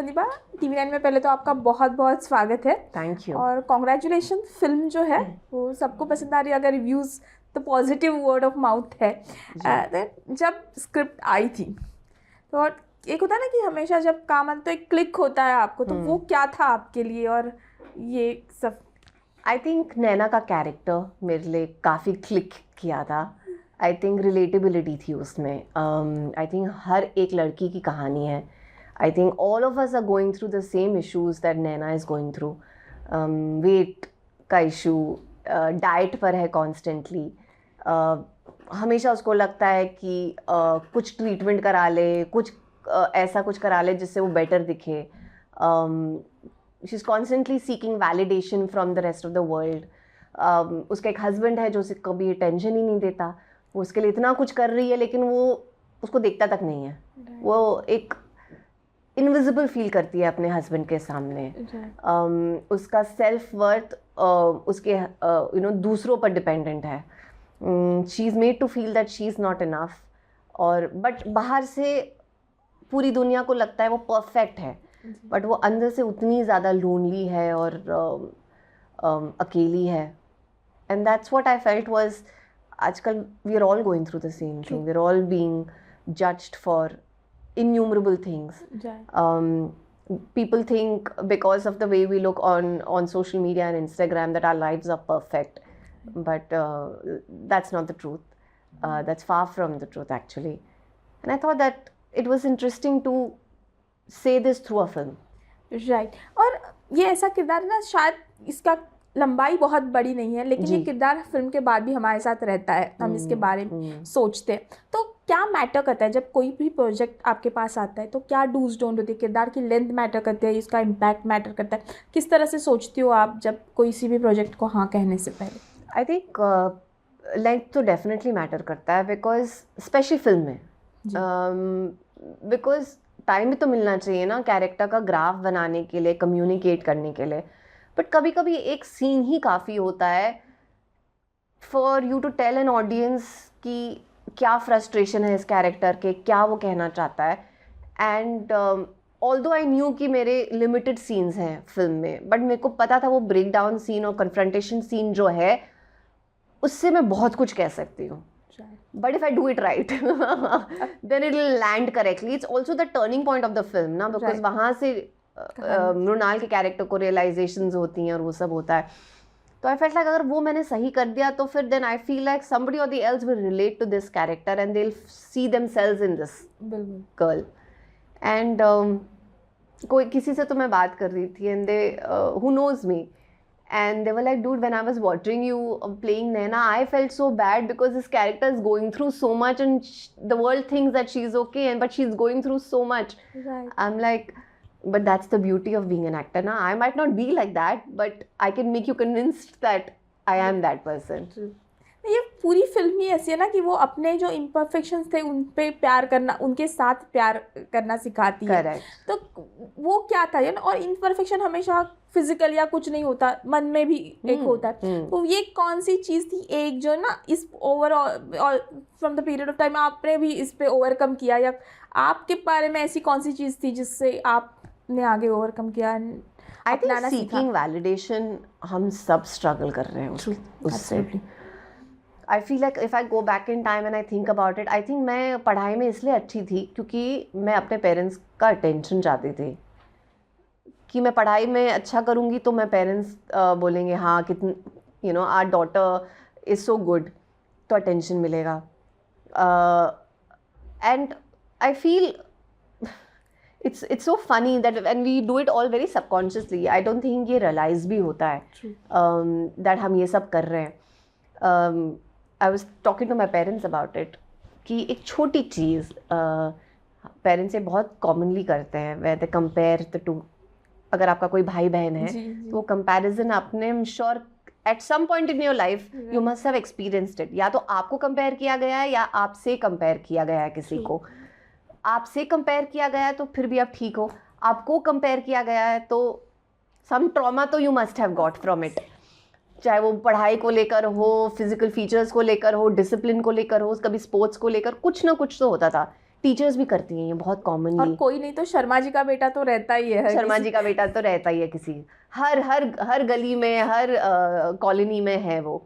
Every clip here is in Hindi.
संदीपा, TV9 में पहले तो आपका बहुत बहुत स्वागत है। Thank you. और कॉन्ग्रेचुलेशन, फिल्म जो है वो सबको पसंद आ रही है। अगर रिव्यूज़ तो पॉजिटिव वर्ड ऑफ माउथ है। जब स्क्रिप्ट आई थी तो एक होता है ना कि हमेशा जब काम आता तो एक क्लिक होता है आपको, तो वो क्या था आपके लिए और ये सब? आई थिंक नैना का कैरेक्टर मेरे लिए काफ़ी क्लिक किया था। आई थिंक रिलेटेबिलिटी थी उसमें। आई थिंक हर एक लड़की की कहानी है। I think all of us are going through the same issues that Naina is going through. Weight का इशू, डाइट पर है कॉन्स्टेंटली। हमेशा उसको लगता है कि कुछ ट्रीटमेंट करा ले, कुछ ऐसा कुछ करा ले जिससे वो बेटर दिखे। She is constantly seeking validation from the rest of the world. उसका एक हस्बैंड है जो उसे कभी टेंशन ही नहीं देता। वो उसके लिए इतना कुछ कर रही है लेकिन वो उसको देखता तक नहीं है। वो एक इनविजिबल फील करती है अपने हस्बैंड के सामने। उसका सेल्फ वर्थ उसके दूसरों पर डिपेंडेंट है। She is made to feel that she is not enough. और बट बाहर से पूरी दुनिया को लगता है वो परफेक्ट है, बट वो अंदर से उतनी ज़्यादा लोनली है और अकेली है। And that's what I felt was, आजकल we are all going through the same thing. We are all being judged for innumerable things. People think because of the way we look on social media and Instagram that our lives are perfect, but that's not the truth. That's far from the truth actually. And I thought that it was interesting to say this through a film. Right. और ये ऐसा किरदार ना, शायद इसका लंबाई बहुत बड़ी नहीं है लेकिन ये किरदार फिल्म के बाद भी हमारे साथ रहता है। हम इसके बारे में सोचते हैं तो क्या मैटर करता है जब कोई भी प्रोजेक्ट आपके पास आता है? तो क्या डूज डोंट होती है? किरदार की लेंथ मैटर करती है, इसका इम्पैक्ट मैटर करता है? किस तरह से सोचती हो आप जब कोई सी भी प्रोजेक्ट को हाँ कहने से पहले? आई थिंक लेंथ तो डेफिनेटली मैटर करता है, बिकॉज स्पेशली फिल्म में बिकॉज टाइम भी तो मिलना चाहिए ना कैरेक्टर का ग्राफ बनाने के लिए, कम्युनिकेट करने के लिए। बट कभी कभी एक सीन ही काफ़ी होता है for you to tell an audience कि क्या फ्रस्ट्रेशन है इस कैरेक्टर के, क्या वो कहना चाहता है। एंड ऑल्दो आई न्यू कि मेरे लिमिटेड सीन्स हैं फिल्म में, बट मेरे को पता था वो ब्रेक डाउन सीन और कन्फ्रंटेशन सीन जो है उससे मैं बहुत कुछ कह सकती हूँ। But if I do it right then it will land correctly. It's also the turning point of the film ना, बिकॉज वहाँ से मृणाल के कैरेक्टर को रियलाइजेशंस होती हैं और वो सब होता है। तो आई फेल्ट लाइक अगर वो मैंने सही कर दिया तो फिर then I feel like somebody or the else will relate to this character and they'll see themselves in this girl. And कोई किसी से तो मैं बात कर रही थी and they who knows me and they were like, dude, when I was watching you playing Naina, I felt so bad because this character is going through so much and the world thinks that she's okay but she's going through so much. Right. I'm like, but that's the beauty of being an actor na. I might not be like that but I can make you convinced that I am that person. ये पूरी फिल्म ही ऐसी है ना कि वो अपने जो इम्परफेक्शंस थे उन पे प्यार करना, उनके साथ प्यार करना सिखाती है। Correct. तो वो क्या था ये ना, और इम्परफेक्शन हमेशा फिजिकल या कुछ नहीं होता, मन में भी एक होता है। तो ये कौन सी चीज़ थी एक जो ना इस overall from the period of time आपने भी इस पे ओवरकम किया, या आपके बारे में ऐसी कौन सी चीज़ थी जिससे आपने आगे ओवरकम किया? आई थिंक सीकिंग वैलिडेशन हम सब स्ट्रगल कर रहे हैं उससे। आई feel like if I go back in time and I think about it, I think मैं पढ़ाई में इसलिए अच्छी थी क्योंकि मैं अपने पेरेंट्स का अटेंशन चाहती थी कि मैं पढ़ाई में अच्छा करूँगी तो मैं पेरेंट्स बोलेंगे हाँ कितनी our daughter is so good, तो अटेंशन मिलेगा। And I feel it's so funny that when we do it all very subconsciously, I don't think ये realize भी होता है that हम ये सब कर रहे हैं। I was talking to my parents about it कि एक छोटी चीज़ पेरेंट्स ये बहुत कॉमनली करते हैं where they compare the two। अगर आपका कोई भाई बहन है तो वो कंपैरिजन आपने I'm sure at some point in your life you must have experienced it। या तो आपको कंपेयर किया गया है या आपसे कंपेयर किया गया है किसी को। आपसे कंपेयर किया गया है तो फिर भी आप ठीक हो, आपको कंपेयर किया गया है तो सम ट्रॉमा तो you must have got from it. चाहे वो पढ़ाई को लेकर हो, फिजिकल फीचर्स को लेकर हो, डिसिप्लिन को लेकर हो, कभी स्पोर्ट्स को लेकर, कुछ ना कुछ तो होता था टीचर्स भी करती हैं ये बहुत और कॉमनली। कोई नहीं तो शर्मा जी का बेटा तो रहता ही है, शर्मा जी का बेटा तो रहता ही है किसी, हर गली में, हर कॉलोनी में है वो।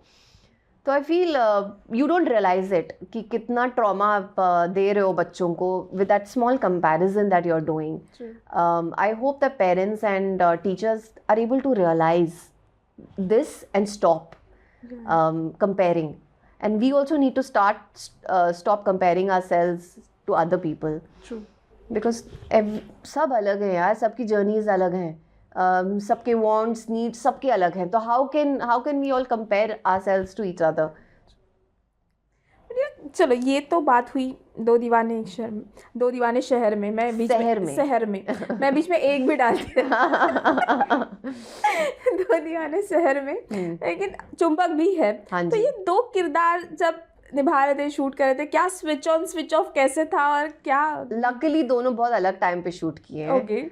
तो I feel you don't realise it कि कितना ट्रॉमा आप दे रहे हो बच्चों को with that small comparison that you are doing. I hope the parents and teachers are able to realise this and stop comparing, and we also need to stop comparing ourselves to other people. True. because सब अलग हैं यार, सबकी जर्नीज अलग हैं, सबके wants needs सबके अलग हैं, तो how can we all compare ourselves to each other? चलो ये तो बात हुई दो दीवाने शहर में, मैं बीच शहर में मैं बीच में एक भी डाल दिया दो दीवाने शहर में, लेकिन चुंबक भी है। तो ये दो किरदार जब निभा रहे थे, शूट कर रहे थे, क्या स्विच ऑन स्विच ऑफ कैसे था और क्या? लकीली दोनों बहुत अलग टाइम पे शूट किए हैं। Okay.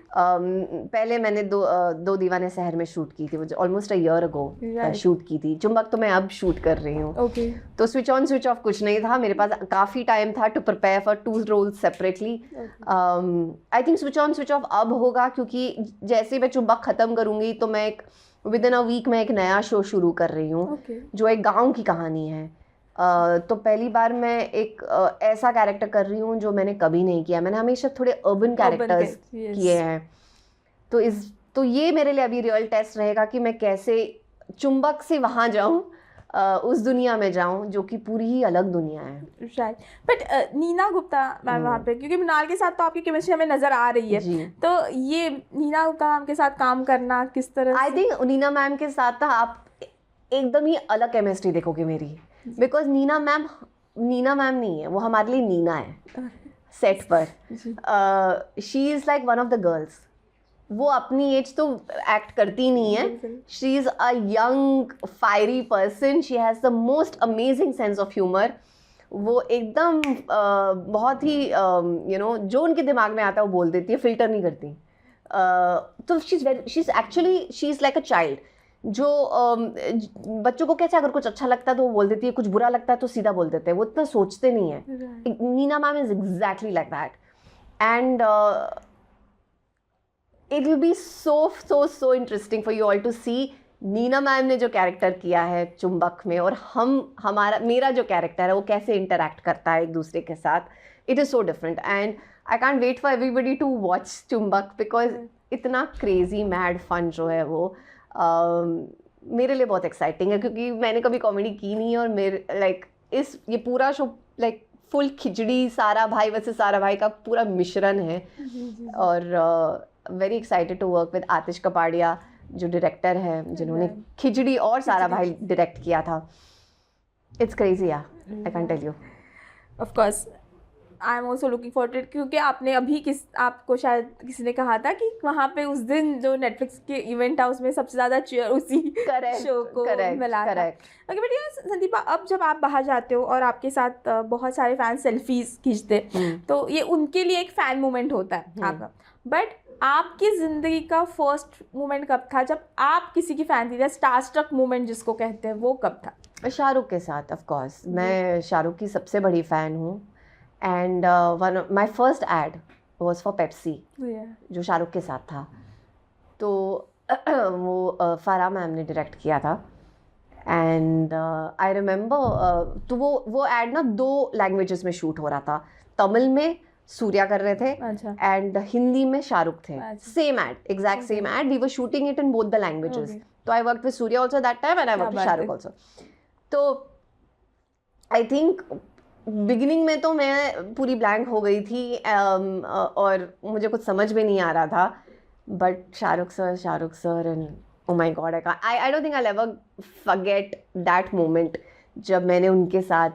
पहले मैंने दो दीवाने शहर में शूट की थी, वो almost a year ago shoot की थी। चुंबक तो मैं अब शूट कर रही हूँ। Okay. तो स्विच ऑन स्विच ऑफ कुछ नहीं था, मेरे पास काफ़ी टाइम था to prepare for 2 roles separately. I think switch on switch off अब होगा, क्योंकि जैसे मैं चुंबक ख़त्म करूँगी तो मैं विद इन अ वीक में एक नया शो शुरू कर रही हूँ, जो एक गाँव की कहानी है। तो पहली बार मैं एक ऐसा कैरेक्टर कर रही हूँ जो मैंने कभी नहीं किया। मैंने हमेशा थोड़े अर्बन कैरेक्टर्स किए हैं, तो ये मेरे लिए अभी रियल टेस्ट रहेगा कि मैं कैसे चुंबक से वहाँ जाऊँ, उस दुनिया में जाऊँ जो कि पूरी ही अलग दुनिया है। शायद बट नीना गुप्ता मैम वहाँ पे, क्योंकि मृणाल के साथ तो आपकी केमिस्ट्री हमें नज़र आ रही है, तो ये नीना गुप्ता मैम के साथ काम करना किस तरह? आई थिंक नीना मैम के साथ आप एकदम ही अलग केमिस्ट्री देखोगे मेरी, बिकॉज नीना मैम नहीं है, वो हमारे लिए नीना है सेट पर। She is like one of the girls. वो अपनी एज तो एक्ट करती नहीं है, she is a young fiery person, she has the most amazing sense of humour. वो एकदम बहुत ही जो उनके दिमाग में आता है वो बोल देती है, फिल्टर नहीं करती। तो she is like a child, जो बच्चों को कैसे अगर कुछ अच्छा लगता है तो वो बोल देती है, कुछ बुरा लगता है तो सीधा बोल देते हैं, वो इतना सोचते नहीं है। Neena ma'am is exactly like that, and it will be so interesting for you all to see Neena ma'am ने जो कैरेक्टर किया है चुंबक में, और मेरा जो कैरेक्टर है वो कैसे इंटरैक्ट करता है एक दूसरे के साथ। It is so different, and I can't wait for everybody to watch Chumbak, because इतना क्रेजी मैड फन जो है वो मेरे लिए बहुत एक्साइटिंग है, क्योंकि मैंने कभी कॉमेडी की नहीं है, और मेरे ये पूरा शो फुल खिचड़ी सारा भाई वैसे सारा भाई का पूरा मिश्रण है। और very excited to work with Atish Kapadia, जो डायरेक्टर है, जिन्होंने खिचड़ी और सारा भाई डायरेक्ट किया था। इट्स क्रेजी, या I can tell you. Of course I am also looking forward it, क्योंकि आपने अभी आपको शायद किसी ने कहा था कि वहाँ पे उस दिन जो नेटफ्लिक्स के इवेंट था उसमें सबसे ज़्यादा चेयर उसी शो को मिला था। ओके, बट यार संदीपा, अब जब आप बाहर जाते हो और आपके साथ बहुत सारे फैन सेल्फीज खींचते, तो ये उनके लिए एक फ़ैन मोमेंट होता है आपका। बट आपकी ज़िंदगी का फर्स्ट मोमेंट कब था जब आप किसी की फ़ैन थी? स्टारस्ट्रक मोमेंट जिसको कहते हैं, वो कब था? शाहरुख के साथ, ऑफ कोर्स। मैं शाहरुख की सबसे बड़ी फ़ैन हूँ, and my first aid was for Pepsi, जो शाहरुख के साथ था। तो वो फराह मैम ने डायरेक्ट किया था, एंड आई रिमेंबर तो वो एड ना 2 लैंग्वेजेस में शूट हो रहा था। तमिल में सूर्या कर रहे थे, एंड हिंदी में शाहरुख थे। Same ad, exact same ad, we were shooting it in both the languages. तो I worked with Suriya also that time, and I worked with Shahrukh also. तो आई थिंक बिगिनिंग में तो मैं पूरी ब्लैंक हो गई थी, और मुझे कुछ समझ में नहीं आ रहा था, but Shahrukh sir and oh my god, I don't think I ever forget that moment जब मैंने उनके साथ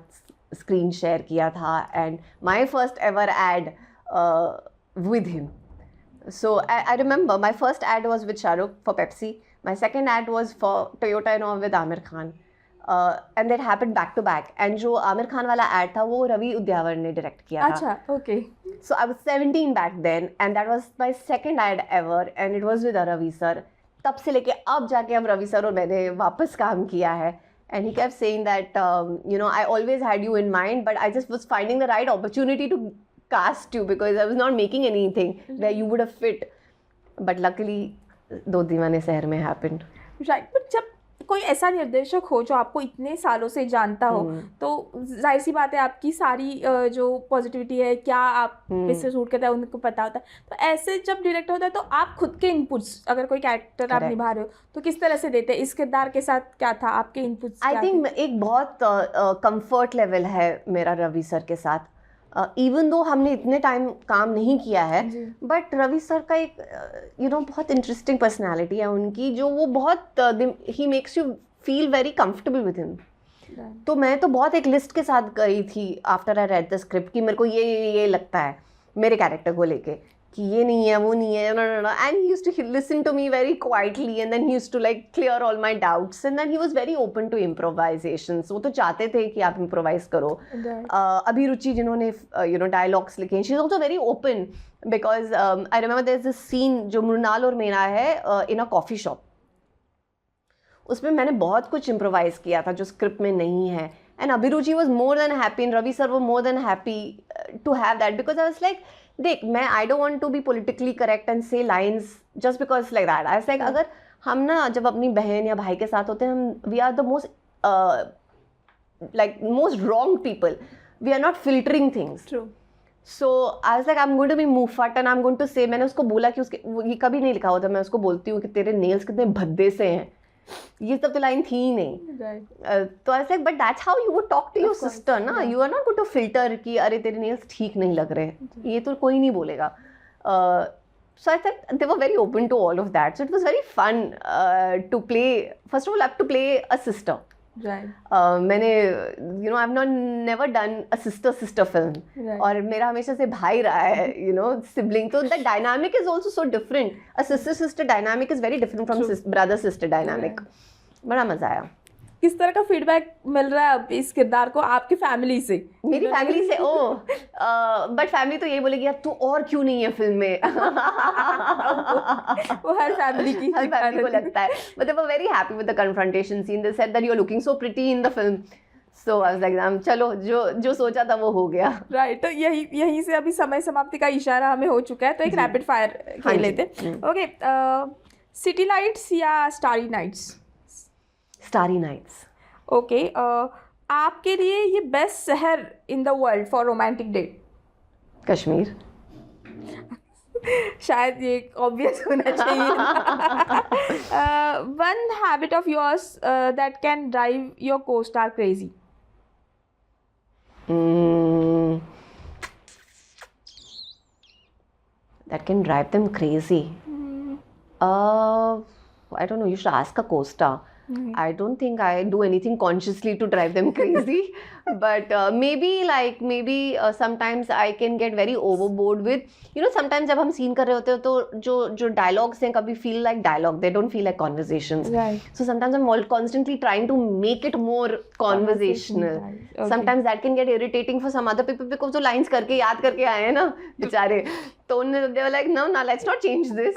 स्क्रीन शेयर किया था, and my first ever ad with him. So I remember my first ad was with Shah Rukh for Pepsi. My second ad was for Toyota Innova with Aamir Khan. And that happened back to back. And जो आमिर खान वाला ad था वो रवि उद्यावर ने डायरेक्ट किया था. अच्छा, okay. So I was 17 back then, and that was my second ad ever, and it was with Ravi sir. तब से लेके अब जाके हम रवि सर और मैंने वापस काम किया है. And he kept saying that, you know, I always had you in mind, but I just was finding the right opportunity to cast you because I was not making anything where you would have fit. But luckily, दो दीवाने शहर में happened. राइट, बट जब कोई ऐसा निर्देशक हो जो आपको इतने सालों से जानता हो, तो जाहिर सी बात है आपकी सारी जो पॉजिटिविटी है, क्या आप इससे शूट करता है, उनको पता होता है. तो ऐसे जब डायरेक्टर होता है तो आप खुद के इनपुट्स, अगर कोई कैरेक्टर आप निभा रहे हो तो किस तरह से देते हैं? इस किरदार के साथ क्या था आपके इनपुट्स? आई थिंक एक बहुत कंफर्ट लेवल है मेरा रवि सर के साथ. इवन दो हमने इतने टाइम काम नहीं किया है, बट रवि सर का एक बहुत इंटरेस्टिंग पर्सनालिटी है उनकी, जो वो बहुत he makes you feel very comfortable with him. तो मैं तो बहुत एक लिस्ट के साथ गई थी after I read the script कि मेरे को ये लगता है मेरे कैरेक्टर को लेके कि ये नहीं है, वो नहीं है, no. And he used to listen to me very quietly, and then he used to like clear all my doubts, and then he was very open to improvisations. वो तो चाहते थे कि आप improvise करो. अभिरुचि जिन्होंने dialogues लिखे, she's also very open because I remember there's this scene जो मृणाल और मेरा है in a coffee shop. उसमें मैंने बहुत कुछ improvise किया था जो script में नहीं है. And Abhiruchi was more than happy, and Ravi sir were more than happy to have that, because I was like, देख, मैं I don't want to be politically correct and say lines just because like that. I was like, अगर हम ना जब अपनी बहन या भाई के साथ होते हैं, हम we are the most wrong people. We are not filtering things. True. So I was like, I'm going to be muffat and I'm going to say, मैंने उसको बोला कि उसके ये कभी नहीं लिखा होता, मैं उसको बोलती हूँ कि तेरे नेल्स कितने भद्दे से हैं. ये सब तो लाइन थी ही नहीं. तो I was like, but that's how you would talk to your sister, ना? You are not going to filter कि अरे तेरे नेल्स ठीक नहीं लग रहे, ये तो कोई नहीं बोलेगा. So I said they were very open to all of that. So it was very fun to play. First of all, I have to play a sister. Right. मैंने I've never done a sister film. Right. और मेरा हमेशा से भाई रहा है, sibling. So the dynamic is also so different. A sister dynamic is very different from brother sister dynamic. Right. बड़ा मजा आया. किस तरह का फीडबैक मिल रहा है अब इस किरदार को आपकी फैमिली से? मेरी फैमिली से बट फैमिली तो यही बोलेगी यार तू और क्यों नहीं है फिल्म में. वो हर फैमिली को लगता है. But they were very happy with the confrontation scene. They said that you are looking so pretty in the film. So I was like, चलो जो सोचा था वो हो गया. राइट. तो यहीं से अभी समय समाप्ति का इशारा हमें हो चुका है, तो एक रैपिड फायर खेल लेते. ओके, सिटी लाइट्स या starry nights? Starry nights. Okay, आपके लिए ये बेस्ट शहर in the world for romantic date? Kashmir. शायद ये ऑब्वियस होना चाहिए. One habit of yours that can drive your co-star crazy? That can drive them crazy. I don't know. You should ask a co-star. I don't think I do anything consciously to drive them crazy, but maybe sometimes I can get very overboard with, sometimes जब हम scene कर रहे होते हैं तो जो dialogues हैं कभी feel like dialogue, they don't feel like conversations. Right. So sometimes I'm constantly trying to make it more conversational. Right. Okay. Sometimes that can get irritating for some other people because जो lines करके याद करके आए हैं ना बेचारे, तो they were like, no, let's not change this.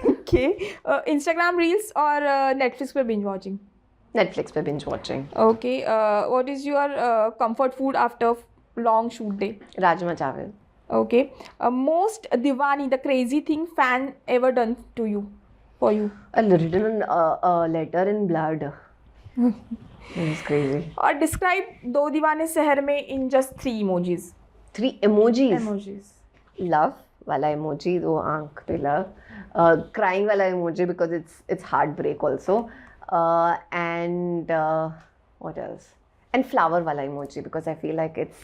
Okay. Instagram reels और Netflix पे binge watching? Netflix पे binge watching. Okay. What is your comfort food after long shoot day? Rajma chawal. Okay. Most Diwani, the crazy thing fan ever done to you, for you? Written a letter in blood. It's crazy. और describe दो दीवाने शहर में in just 3 emojis. 3 emojis? Emojis. Love वाला emoji, वो आंख पे love. Crying वाला emoji because it's heartbreak also. And what else? And flower वाला emoji because I feel like it's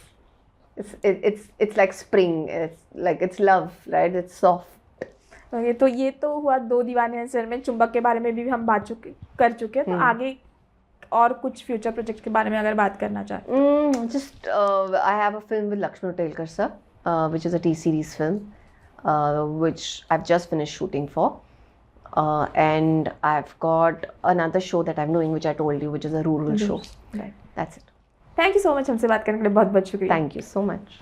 like spring. It's like it's love, right? It's soft. Okay, तो ये तो हुआ दो दीवाने शहर में. चुंबक के बारे में भी हम कर चुके हैं. तो आगे और कुछ फ्यूचर प्रोजेक्ट के बारे में अगर बात करना चाहें? Just I have a film with Lakshman Telkar sir, which is a T-series film. Which I've just finished shooting for, and I've got another show that I'm doing, which I told you, which is a rural show. Right. That's it. Thank you so much हमसे बात करने के लिए. बहुत शुक्रिया. Thank you so much.